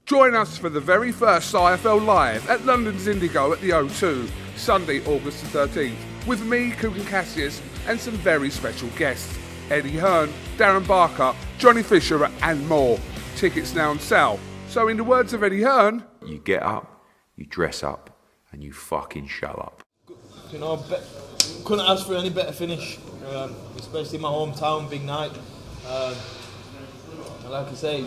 Join us for the very first IFL Live at London's Indigo at the O2, Sunday, August the 13th, with me, Cook and Cassius, and some very special guests. Eddie Hearn, Darren Barker, Johnny Fisher and more. Tickets now on sale. So in the words of Eddie Hearn, you get up, you dress up, and you fucking show up. You know, couldn't ask for any better finish, especially my hometown, big night. And like I say,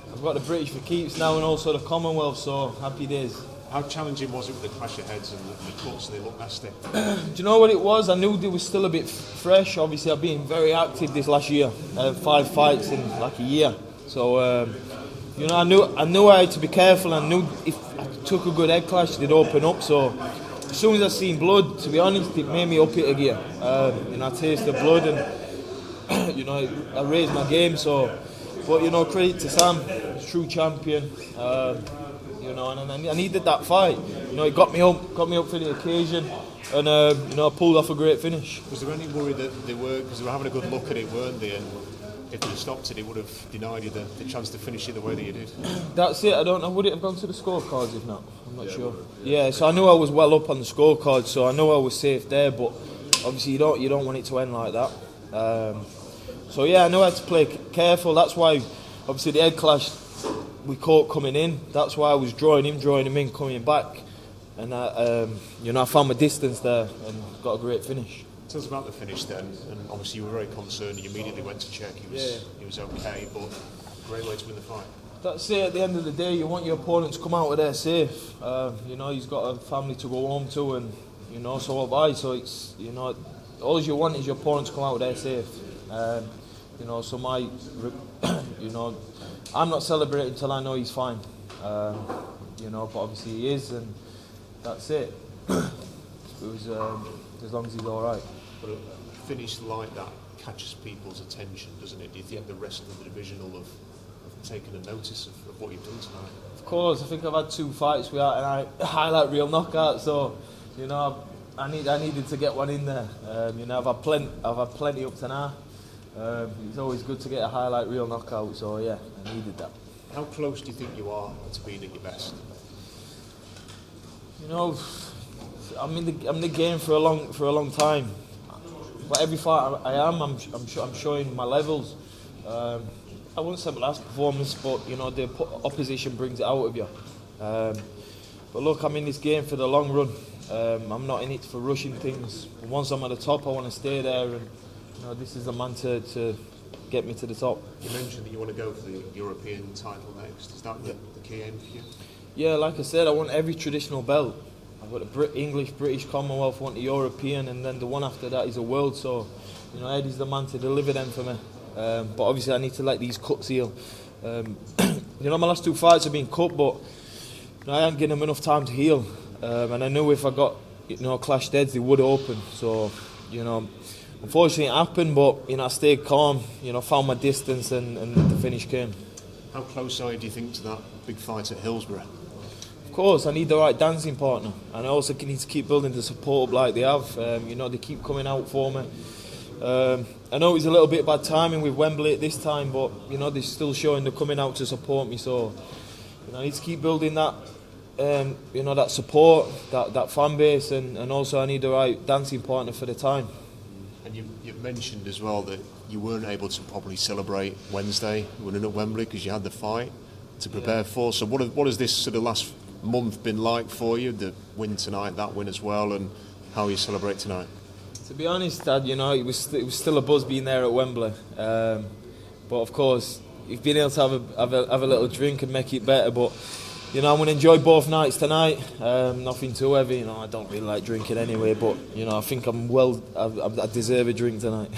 I've got the British for keeps now and also the Commonwealth, so happy days. How challenging was it with the clash of heads and the cuts? They look nasty. Do you know what it was? I knew they were still a bit fresh. Obviously, I've been very active this last year. 5 fights in like a year. So, you know, I knew I had to be careful. I knew if I took a good head clash, they'd open up. So, as soon as I seen blood, to be honest, it made me up it again. You know, I tasted blood and, you know, I raised my game. So, but, you know, credit to Sam, he's a true champion. You know, and I needed that fight. You know, it got me up for the occasion, and you know, I pulled off a great finish. Was there any worry that they were, because they were having a good look at it, weren't they? And if they'd stopped it, it would have denied you the chance to finish it the way that you did. That's it. I don't know. Would it have gone to the scorecards if not? I'm not sure. Yeah. So I knew I was well up on the scorecard, so I knew I was safe there. But obviously, you don't want it to end like that. So yeah, I knew I had to play careful. That's why, obviously, the head clash we caught coming in. That's why I was drawing him in, coming back, and you know, I found my distance there and got a great finish. Tell us about the finish then, and obviously you were very concerned. You immediately went to check. He was okay, but great way to win the fight. That's it. At the end of the day, you want your opponent to come out of there safe. You know, he's got a family to go home to, and you know, so have I. So it's, you know, all you want is your opponent to come out of there safe. You know, so you know, I'm not celebrating until I know he's fine. You know, but obviously he is, and that's it. It was as long as he's all right. But a finish like that catches people's attention, doesn't it? Do you think the rest of the division will have taken a notice of what you've done tonight? Of course. I think I've had 2 fights with a highlight reel knockout, so you know, I needed to get one in there. You know, I've had plenty up to now. It's always good to get a highlight reel knockout, so yeah, I needed that. How close do you think you are to being at your best? You know, I'm in the game for a long time. But every fight I'm showing my levels. I wouldn't say my last performance, but you know, the opposition brings it out of you. But look, I'm in this game for the long run. I'm not in it for rushing things. Once I'm at the top, I want to stay there, and you know, this is the man to get me to the top. You mentioned that you want to go for the European title next. Is that the key aim for you? Yeah, like I said, I want every traditional belt. I've got the English, British, Commonwealth, I want the European, and then the one after that is a world. So, you know, Eddie's the man to deliver them for me. But obviously I need to let these cuts heal. You know, my last 2 fights have been cut, but you know, I hadn't given them enough time to heal. And I knew if I got, you know, clashed heads, they would open. So, you know, unfortunately it happened, but you know, I stayed calm, you know, found my distance, and the finish came. How close are you, do you think, to that big fight at HILLSBOROUGH? Of course, I need the right dancing partner, and I also need to keep building the support like they have. You know, they keep coming out for me. I know it's a little bit bad timing with Wembley at this time, but you know, they're still showing they're coming out to support me. So you know, I need to keep building that. You know, that support, that fan base, and also I need the right dancing partner for the time. And you've mentioned as well that you weren't able to properly celebrate Wednesday winning at Wembley because you had the fight to prepare for. So what has this sort of last month been like for you? The win tonight, that win as well, and how you celebrate tonight? To be honest, Dad, you know, it was still a buzz being there at Wembley. But of course, you've been able to have a little drink and make it better. But you know, I'm going to enjoy both nights tonight. Nothing too heavy. You know, I don't really like drinking anyway, but you know, I think I deserve a drink tonight.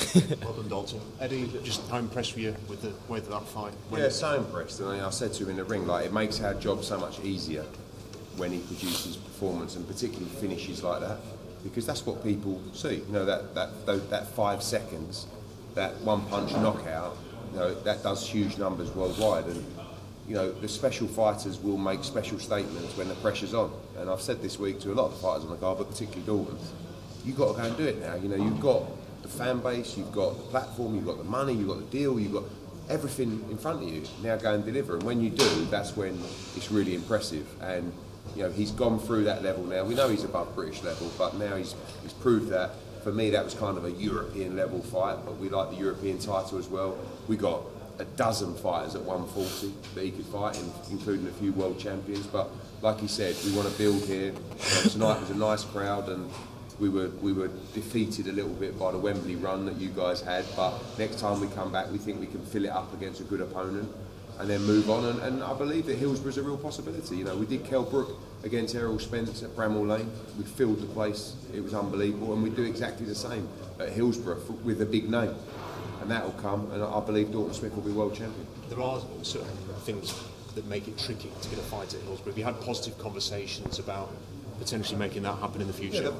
Well done, Dalton. Eddie, just how impressed were you with the way that fight went? Yeah, so impressed. And I said to him in the ring, like, it makes our job so much easier when he produces performance, and particularly finishes like that, because that's what people see. You know, that 5 seconds, that one punch knockout, you know, that does huge numbers worldwide. And you know, the special fighters will make special statements when the pressure's on. And I've said this week to a lot of the fighters on the card, but particularly Dalton, you've got to go and do it now. You know, you've got the fan base, you've got the platform, you've got the money, you've got the deal, you've got everything in front of you. Now go and deliver, and when you do, that's when it's really impressive. And you know, he's gone through that level now. We know he's above British level, but now he's proved that. For me, that was kind of a European level fight, but we like the European title as well. We got a dozen fighters at 140 that he could fight, including a few world champions. But like he said, we want to build here. Tonight was a nice crowd, and we were defeated a little bit by the Wembley run that you guys had. But next time we come back, we think we can fill it up against a good opponent and then move on. And I believe that Hillsborough's a real possibility. You know, we did Kelbrook against Errol Spence at Bramall Lane. We filled the place. It was unbelievable, and we do exactly the same at Hillsborough with a big name. And that will come, and I believe Dalton Smith will be world champion. There are certain things that make it tricky to get a fight at Hillsborough. Have you had positive conversations about potentially making that happen in the future? Yeah,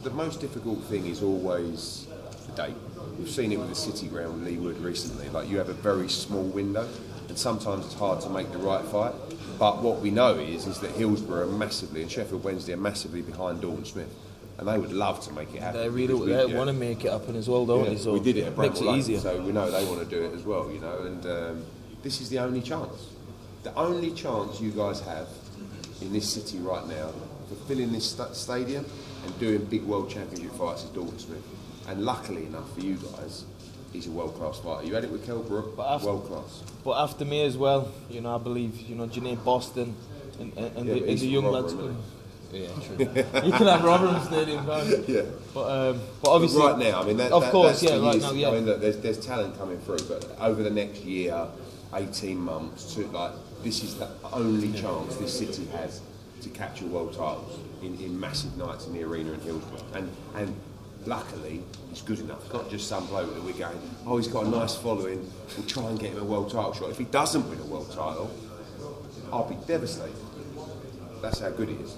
the most difficult thing is always the date. We've seen it with the City Ground with Lee Wood recently. Like, you have a very small window, and sometimes it's hard to make the right fight. But what we know is that Hillsborough are massively, and Sheffield Wednesday are massively behind Dalton Smith. And they would love to make it happen. They really want to make it happen as well, don't they? So we did it at makes it Bramall Lane, easier. so we know they want to do it as well, you know. And this is the only chance. The only chance you guys have in this city right now for filling this stadium and doing big world championship fights is Dalton Smith. And luckily enough for you guys, he's a world-class fighter. You had it with Kelbrook, world-class. But after me as well, you know, I believe, you know, Janine Boston and the young lads. Yeah, true. You can have Rotherham Stadium, can't you? Yeah. But obviously, right now, I mean, right now, yeah. I mean, look, there's talent coming through, but over the next year, 18 months, this is the only chance this city has to capture world titles in massive nights in the arena in Hillsborough. And luckily, he's good enough. It's not just some bloke that we're going, oh, he's got a nice following, we'll try and get him a world title shot. If he doesn't win a world title, I'll be devastated. That's how good he is.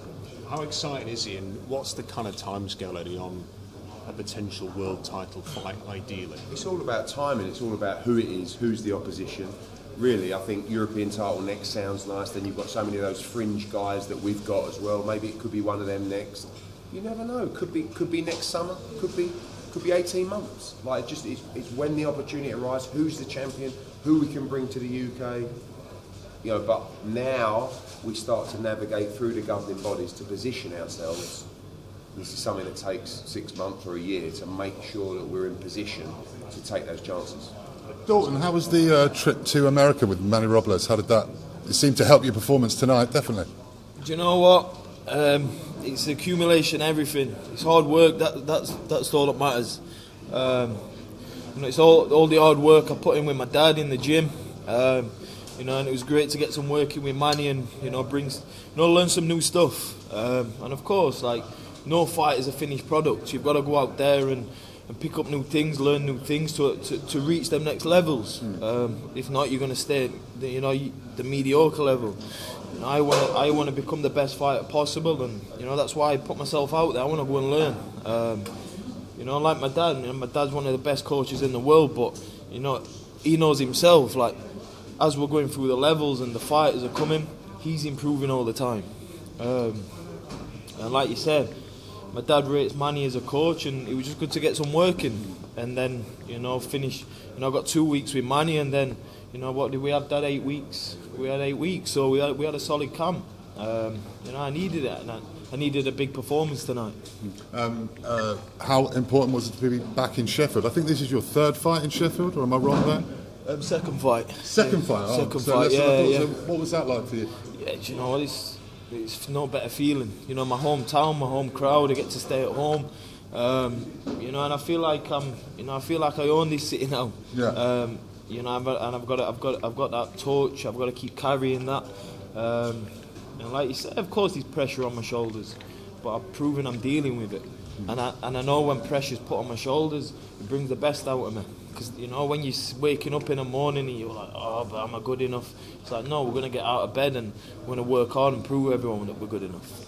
How excited is he, and what's the kind of timescale, Eddie, on a potential world title fight, ideally? It's all about timing, it's all about who it is, who's the opposition. Really, I think European title next sounds nice, then you've got so many of those fringe guys that we've got as well. Maybe it could be one of them next. You never know, could be next summer, could be 18 months. Like, it's when the opportunity arises, who's the champion, who we can bring to the UK. You know, but now we start to navigate through the governing bodies to position ourselves. This is something that takes 6 months or a year to make sure that we're in position to take those chances. Dalton, how was the trip to America with Manny Robles? How did that? It seemed to help your performance tonight, definitely. Do you know what? It's accumulation, everything. It's hard work. That's all that matters. You know, it's all the hard work I put in with my dad in the gym. You know, and it was great to get some work in with Manny and, you know, learn some new stuff. And of course, like, no fight is a finished product. You've got to go out there and pick up new things, learn new things to reach them next levels. If not, you're going to stay at the mediocre level. You know, I want to become the best fighter possible, and you know, that's why I put myself out there. I want to go and learn. You know, like my dad. You know, my dad's one of the best coaches in the world, but you know, he knows himself. Like, as we're going through the levels and the fighters are coming, he's improving all the time. And like you said, my dad rates Manny as a coach, and it was just good to get some work in. And then, you know, finish. You know, I got 2 weeks with Manny, and then, you know, what did we have? That 8 weeks. We had 8 weeks, so we had a solid camp. You know, I needed it, and I needed a big performance tonight. How important was it to be back in Sheffield? I think this is your third fight in Sheffield, or am I wrong there? Second fight. Second fight. Second so fight. Yeah. So what was that like for you? Yeah, do you know, it's no better feeling. You know, my hometown, my home crowd. I get to stay at home. You know, and I feel like I own this city now. Yeah. You know, I've got that torch. I've got to keep carrying that. And like you said, of course, there's pressure on my shoulders, but I've proven I'm dealing with it. And I know when pressure's put on my shoulders, it brings the best out of me. Because, you know, when you're waking up in the morning and you're like, oh, but am I good enough? It's like, no, we're going to get out of bed and we're going to work hard and prove everyone that we're good enough.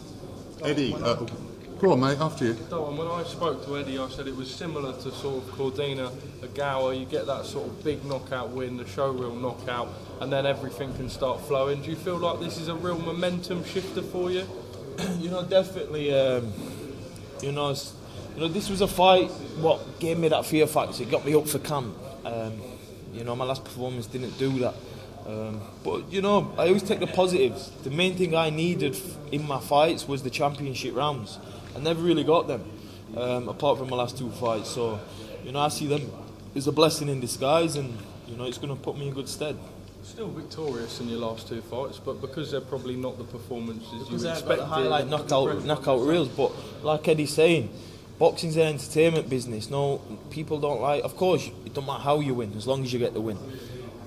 Eddie, go on, mate, after you. Dalton, when I spoke to Eddie, I said it was similar to sort of Cordina, Agawa. You get that sort of big knockout win, the showreel knockout, and then everything can start flowing. Do you feel like this is a real momentum shifter for you? You know, definitely. You know, this was a fight. What gave me that fear factor? It got me up for camp. You know, my last performance didn't do that. But you know, I always take the positives. The main thing I needed in my fights was the championship rounds. I never really got them, apart from my last 2 fights. So, you know, I see them as a blessing in disguise, and you know, it's going to put me in good stead. Still victorious in your last 2 fights, but because they're probably not the performances you The expected. highlight knockout reels, but like Eddie's saying, boxing's an entertainment business. No, people don't like. Of course, it don't matter how you win, as long as you get the win.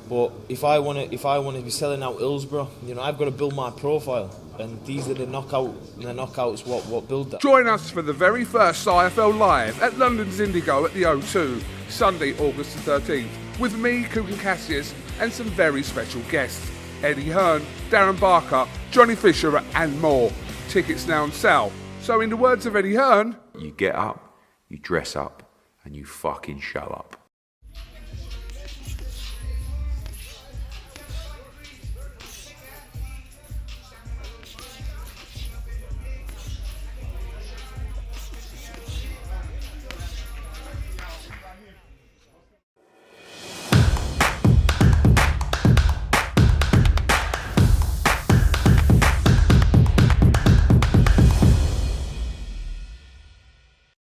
But if I want to be selling out Hillsborough, you know, I've got to build my profile, and these are the knockouts what build that. Join us for the very first IFL Live at London's Indigo at the O2, Sunday, August the 13th, with me, Kugan Cassius, and some very special guests, Eddie Hearn, Darren Barker, Johnny Fisher, and more. Tickets now on sale. So in the words of Eddie Hearn, You get up, you dress up, and you fucking show up.